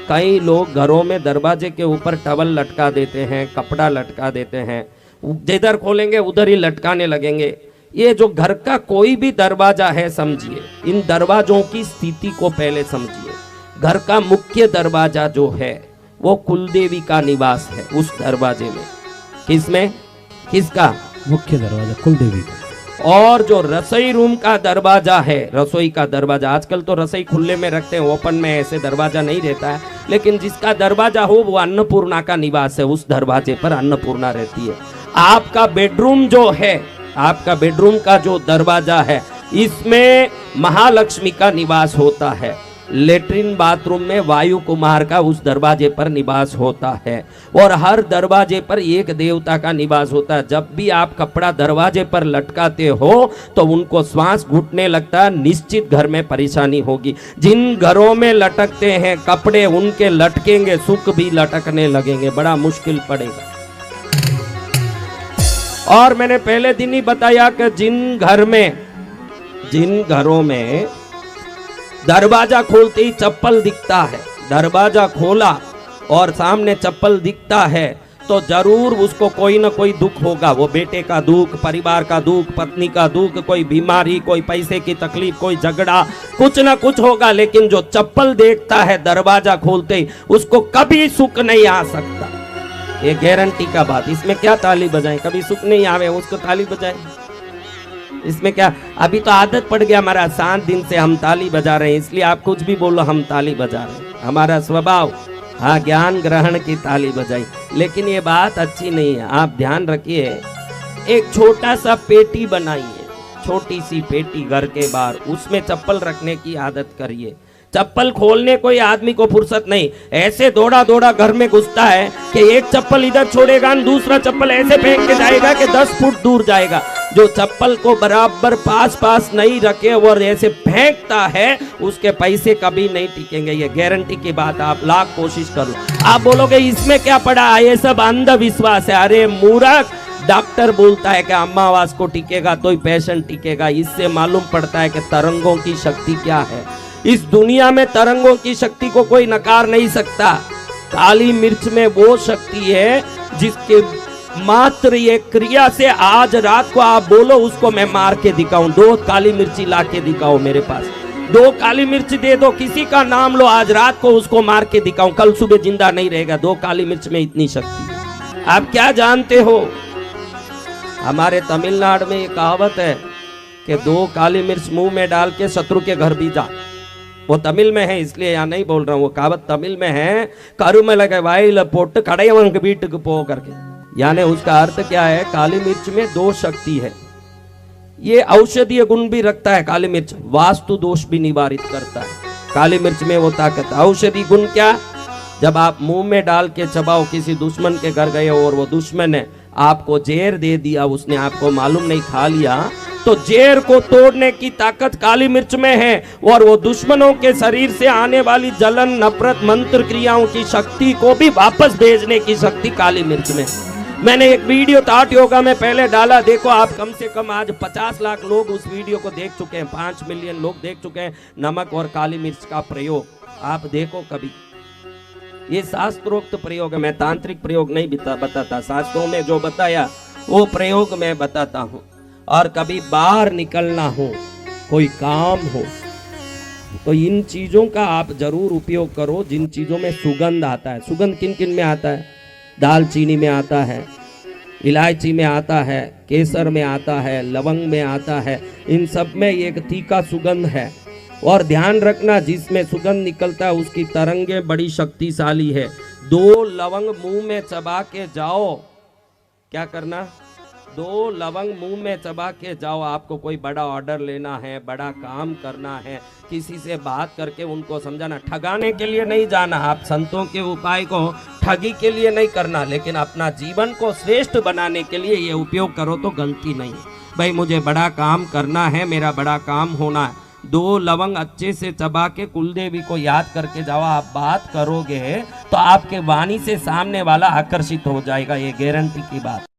कई लोग घरों में दरवाजे के ऊपर टवल लटका देते हैं, कपड़ा लटका देते हैं, जिधर खोलेंगे उधर ही लटकाने लगेंगे। ये जो घर का कोई भी दरवाजा है, समझिए इन दरवाजों की स्थिति को पहले समझिए। घर का मुख्य दरवाजा जो है वो कुलदेवी का निवास है। उस दरवाजे में किसमें, किसका मुख्य दरवाजा कुलदेवी का। और जो रसोई रूम का दरवाजा है, रसोई का दरवाजा, आजकल तो रसोई खुले में रखते हैं, ओपन में ऐसे दरवाजा नहीं रहता है, लेकिन जिसका दरवाजा हो वो अन्नपूर्णा का निवास है। उस दरवाजे पर अन्नपूर्णा रहती है। आपका बेडरूम जो है, आपका बेडरूम का जो दरवाजा है, इसमें महालक्ष्मी का निवास होता है। लेटरिन बाथरूम में वायु कुमार का उस दरवाजे पर निवास होता है। और हर दरवाजे पर एक देवता का निवास होता है। जब भी आप कपड़ा दरवाजे पर लटकाते हो तो उनको श्वास घुटने लगता है, निश्चित घर में परेशानी होगी। जिन घरों में लटकते हैं कपड़े, उनके लटकेंगे सुख भी लटकने लगेंगे, बड़ा मुश्किल पड़ेगा। और मैंने पहले दिन ही बताया कि जिन घरों में दरवाजा खोलते ही चप्पल दिखता है, दरवाजा खोला और सामने चप्पल दिखता है, तो जरूर उसको कोई ना कोई दुख होगा। वो बेटे का दुख, परिवार का दुख, पत्नी का दुख, कोई बीमारी, कोई पैसे की तकलीफ, कोई झगड़ा, कुछ ना कुछ होगा। लेकिन जो चप्पल देखता है दरवाजा खोलते ही, उसको कभी सुख नहीं आ सकता। ये गारंटी का बात। इसमें क्या ताली बजाएं, कभी सुख नहीं आवे उसको ताली बजाएं, इसमें क्या। अभी तो आदत पड़ गया हमारा, 7 दिन से हम ताली बजा रहे हैं, इसलिए आप कुछ भी बोलो हम ताली बजा रहे हैं, हमारा स्वभाव। हाँ, ज्ञान ग्रहण की ताली बजाई, लेकिन ये बात अच्छी नहीं है। आप ध्यान रखिए, एक छोटा सा पेटी बनाइए, छोटी सी पेटी घर के बाहर, उसमें चप्पल रखने की आदत करिए। चप्पल खोलने कोई आदमी को फुर्सत नहीं, ऐसे दौड़ा दौड़ा घर में घुसता है कि एक चप्पल इधर छोड़ेगा, दूसरा चप्पल ऐसे फेंक के जाएगा कि 10 फुट दूर जाएगा। जो चप्पल को बराबर पास नहीं रखे और ऐसे फेंकता है, उसके पैसे कभी नहीं टिकेंगे। ये गारंटी की बात, आप लाख कोशिश कर लो। आप बोलोगे इसमें क्या पड़ा, ये सब अंधविश्वास है। अरे मूर्ख, डॉक्टर बोलता है कि अमावास को टिकेगा तो ही पेशेंट टिकेगा। इससे मालूम पड़ता है कि तरंगों की शक्ति क्या है। इस दुनिया में तरंगों की शक्ति को कोई नकार नहीं सकता। काली मिर्च में वो शक्ति है जिसके मात्र ये क्रिया से आज रात को आप बोलो उसको मैं मार के दिखाऊं, 2 काली मिर्ची ला के दिखाओ मेरे पास, 2 काली मिर्च दे दो, किसी का नाम लो, आज रात को उसको मार के दिखाऊं, कल सुबह जिंदा नहीं रहेगा। 2 काली मिर्च में इतनी शक्ति है। आप क्या जानते हो, हमारे तमिलनाडु में ये कहावत है कि 2 काली मिर्च मुंह में डाल के शत्रु के घर भी जा। वो तमिल में है इसलिए यहाँ नहीं बोल रहा हूँ, वो कहावत तमिल में है, करुमलग वाइल पोट कड़यवंग बीटक पो करके। यानी उसका अर्थ क्या है, काली मिर्च में 2 शक्ति है। ये औषधीय गुण भी रखता है काली मिर्च, वास्तु दोष भी निवारित करता है। काली मिर्च में वो ताकत। औषधि गुण क्या, जब आप मुंह में डाल के चबाओ, किसी दुश्मन के घर गए और वो दुश्मन ने आपको जहर दे दिया, उसने आपको मालूम नहीं खा लिया, तो जहर को तोड़ने की ताकत काली मिर्च में है। और वो दुश्मनों के शरीर से आने वाली जलन, नफरत, मंत्र क्रियाओं की शक्ति को भी वापस भेजने की शक्ति काली मिर्च में है। मैंने एक वीडियो टाट योगा में पहले डाला, देखो आप, कम से कम आज 50 लाख लोग उस वीडियो को देख चुके हैं, 5 मिलियन लोग देख चुके हैं। नमक और काली मिर्च का प्रयोग आप देखो कभी। ये शास्त्रोक्त प्रयोग है, मैं तांत्रिक प्रयोग नहीं बताता। शास्त्रों में जो बताया वो प्रयोग मैं बताता हूँ। और कभी बाहर निकलना हो, कोई काम हो, तो इन चीजों का आप जरूर उपयोग करो जिन चीजों में सुगंध आता है। सुगंध किन किन में आता है, दालचीनी में आता है, इलायची में आता है, केसर में आता है, लवंग में आता है। इन सब में एक तीखा सुगंध है। और ध्यान रखना, जिसमें सुगंध निकलता है उसकी तरंगे बड़ी शक्तिशाली है। 2 लवंग मुंह में चबा के जाओ, क्या करना, 2 लवंग मुंह में चबा के जाओ। आपको कोई बड़ा ऑर्डर लेना है, बड़ा काम करना है, किसी से बात करके उनको समझाना, ठगाने के लिए नहीं जाना। आप संतों के उपाय को ठगी के लिए नहीं करना, लेकिन अपना जीवन को श्रेष्ठ बनाने के लिए ये उपयोग करो तो गलती नहीं। भाई मुझे बड़ा काम करना है, मेरा बड़ा काम होना है, 2 लवंग अच्छे से चबा के कुलदेवी को याद करके जाओ। आप बात करोगे तो आपके वाणी से सामने वाला आकर्षित हो जाएगा, ये गारंटी की बात।